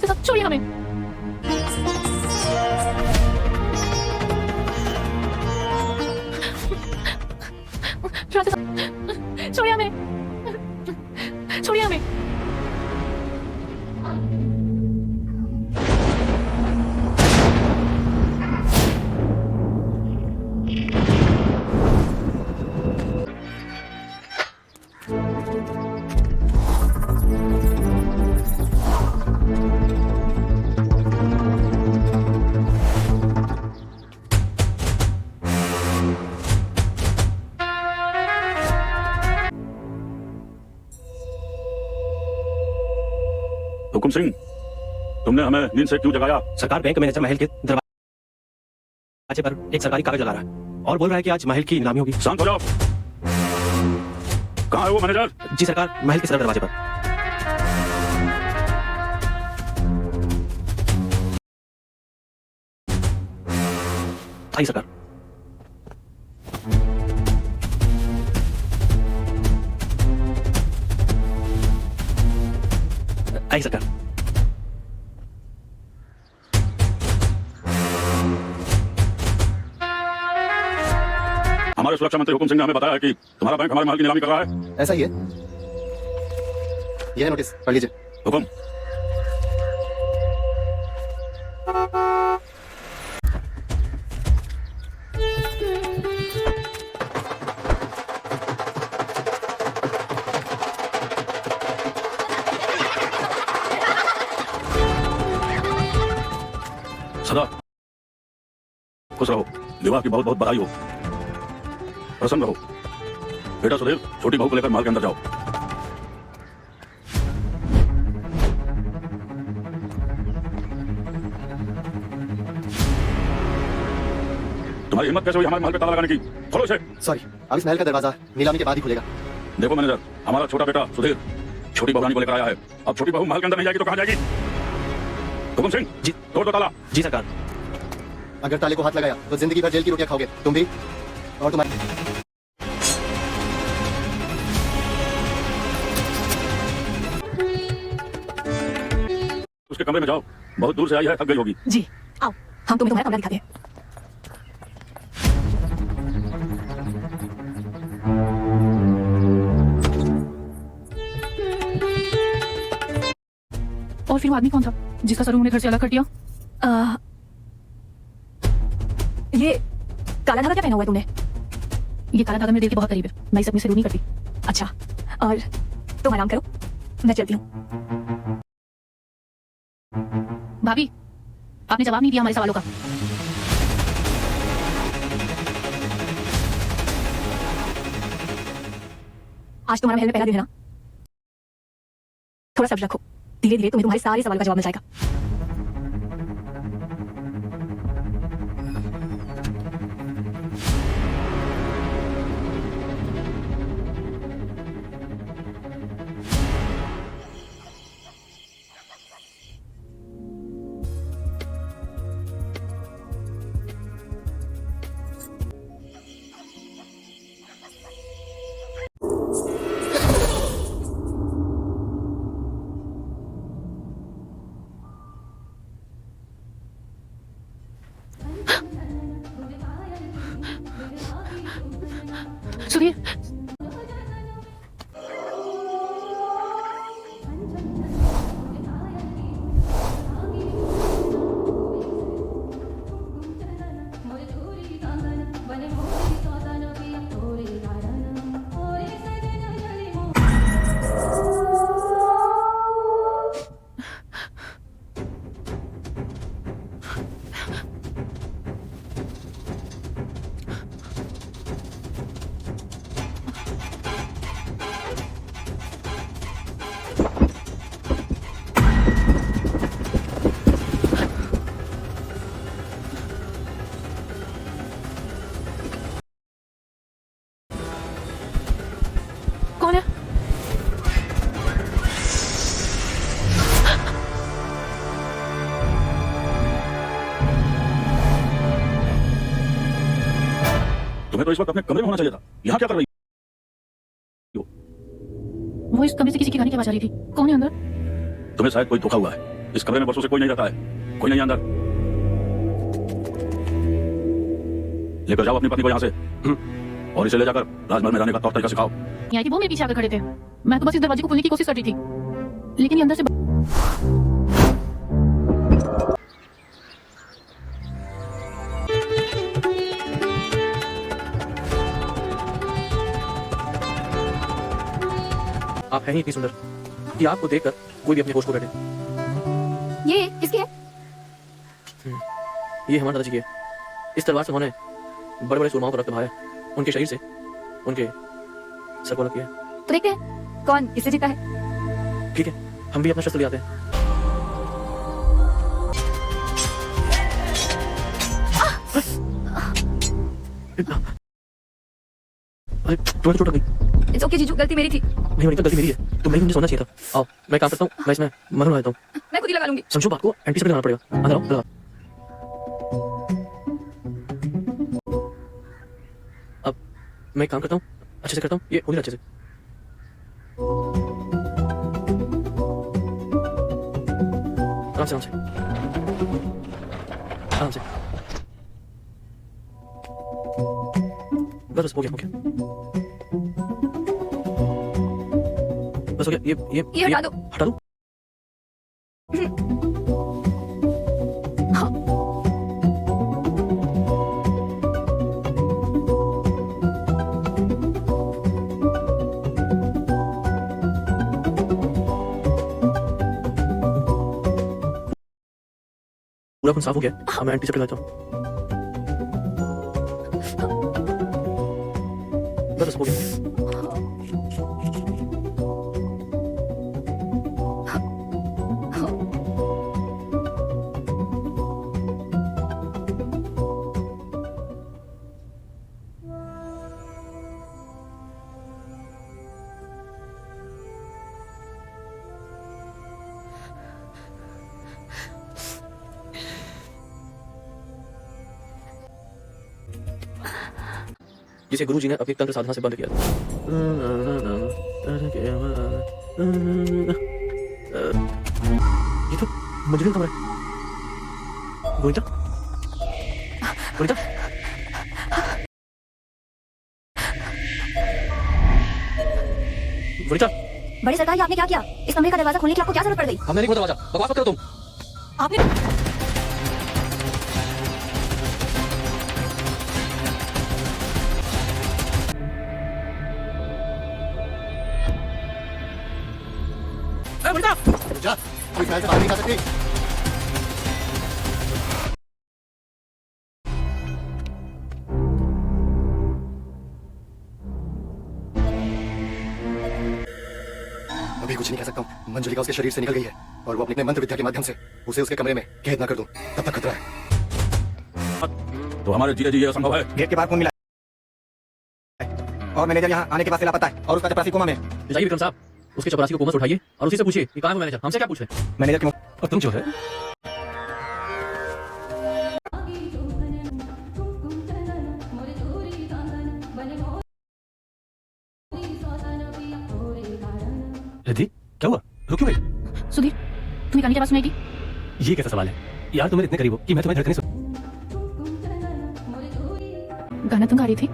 Francis साहब छोड़िए हमें। फ्रांसिस साहब छोड़िए हमें, छोड़िए हमें। हुकुम सिंह, तुमने हमें नींद से क्यों जगाया? सरकार बैंक मैनेजर महल के दरवाजे पर एक सरकारी कागज लगा रहा है और बोल रहा है कि आज महल की नीलामी होगी। शांत हो जाओ। कहाँ है वो मैनेजर? जी सरकार, महल के सदर दरवाजे पर। आई सरकार। आई सरकार। हमारे सुरक्षा मंत्री हुकुम सिंह ने हमें बताया है कि तुम्हारा बैंक हमारे महल की नीलामी कर रहा है। ऐसा ही है। यह नोटिस पढ़ लीजिए। हुकुम। सदा खुश रहो, विवाह की बहुत बहुत बधाई हो, प्रसन्न रहो। बेटा सुधीर, छोटी बहू को लेकर महल के अंदर जाओ। तुम्हारी हिम्मत कैसे हुई हमारे महल पे ताला लगाने की? खोलो इसे। सॉरी, अब इस महल का दरवाजा नीलामी के बाद ही खुलेगा। देखो मैनेजर, हमारा छोटा बेटा सुधीर छोटी बहू को लेकर आया है। अब छोटी बहू महल के अंदर नहीं जाएगी तो कहाँ जाएगी? हुकुम सिंह जी। तोड़ दो ताला। जी सरकार। अगर ताले को हाथ लगाया तो जिंदगी भर जेल की रोटियां खाओगे, तुम भी और तुम्हारी। उसके कमरे में जाओ, बहुत दूर से आई है, थक गई होगी। जी आओ, हम तुम्हें तुम्हारा कमरा दिखाते हैं। और फिर वो आदमी कौन था जिसका सर उन्होंने घर से अलग कर दिया? ये काला धागा क्या पहना हुआ है तुमने? ये काला धागा मेरे दिल के बहुत करीब है, मैं इसे अपने से दूर नहीं करती। अच्छा, और तुम आराम करो, मैं चलती हूँ। भाभी, आपने जवाब नहीं दिया हमारे सवालों का। आज तुम्हारा महल में पहला दिन है ना, थोड़ा सब्र रखो, धीरे धीरे तुम्हें तुम्हारे सारे सवाल का जवाब मिल जाएगा। सुधीर, कौन है? तुम्हें तो इस वक्त अपने कमरे में होना चाहिए था, यहाँ क्या कर रही हो? वो इस कमरे से किसी की गाने की आवाज आ रही थी। कौन है अंदर? तुम्हें शायद कोई धोखा हुआ है। इस कमरे में वर्षों से कोई नहीं रहता है, कोई नहीं है अंदर। लेकर जाओ अपनी पत्नी को यहाँ से और इसे ले जाकर राजमहल में रहने का तौर तरीका सिखाओ। यहाँ की वो मेरे पीछे आकर खड़े थे। मैं तो बस इस दरवाजे को खोलने की कोशिश कर रही थी, लेकिन ये अंदर से आप हैं ही इतनी सुंदर कि आपको देखकर कोई भी अपने होश को बैठे। ये किसकी है? ये हमारे दादाजी की है। इस तलवार से उन्होंने बड़े बड़े सुरमाओं का रक्त बहाया। उनके शरीर से उनके सर को अलग किया। तो देखते हैं कौन इससे जीता है। ठीक है, हम भी अपना शस्त्र ले आते हैं। अरे तुम्हें चोट लग गई। इट्स ओके जीजू, गलती मेरी थी। नहीं वनिता, गलती मेरी है। तुम नहीं मुझे सोना चाहिए था। आओ मैं काम करता हूँ, मैं इसमें मरहम लगा देता हूँ। मैं खुद ही लगा लूंगी। समझो बात को, एंटीसिपेट करना पड़ेगा। अंदर आओ, लगा। अब मैं काम करता हूँ, अच्छे से करता हूँ। ये होने अच्छे से। आराम से, आराम से, आराम से। बस हो गया, हो गया। बस हो गया। ये हटा दो। हटा दो। पूरा खून साफ हो गया। अब मैं एंटीसेप्टिक लगाता हूँ। बस हो गया। जिसे गुरुजी ने अपनी तंत्र साधना से बंद किया था। ये तो मंजरी का कमरा है। वनिता, वनिता, वनिता, बड़े सरकार, ये आपने क्या किया? इस कमरे का दरवाजा खोलने की आपको क्या जरूरत पड़ गई? हमने नहीं खोला दरवाजा। बकवास मत करो तुम। आपने जा, कोई ख्याल से बाहर नहीं जा सकती। अभी कुछ नहीं कह सकता हूँ। मंजुलिका उसके शरीर से निकल गई है और वो अपने मंत्र विद्या के माध्यम से उसे उसके कमरे में कैद ना कर दूं, तब तक खतरा है। तो हमारे जीजा जी ये असंभव है। गेट के बाहर कौन मिला है? और मैनेजर यहाँ आने के बाद से लापता है और उसका चपरासी कोमा में। जाइए विक्रम साहब, उसके चपरासी को कोमा से उठाइए और उसी से पूछिए कि कहाँ है वो मैनेजर। हमसे क्या पूछ रहे हैं? मैनेजर क्यों? और तुम जो है रिद्धि, क्या हुआ? रुक क्यों गई? सुधीर, तुम्हें गाने की आवाज सुनाई दी? ये कैसा सवाल है यार? तुम मेरे इतने करीब हो कि मैं तुम्हें धड़कने सुन। गाना तुम गा रही थी?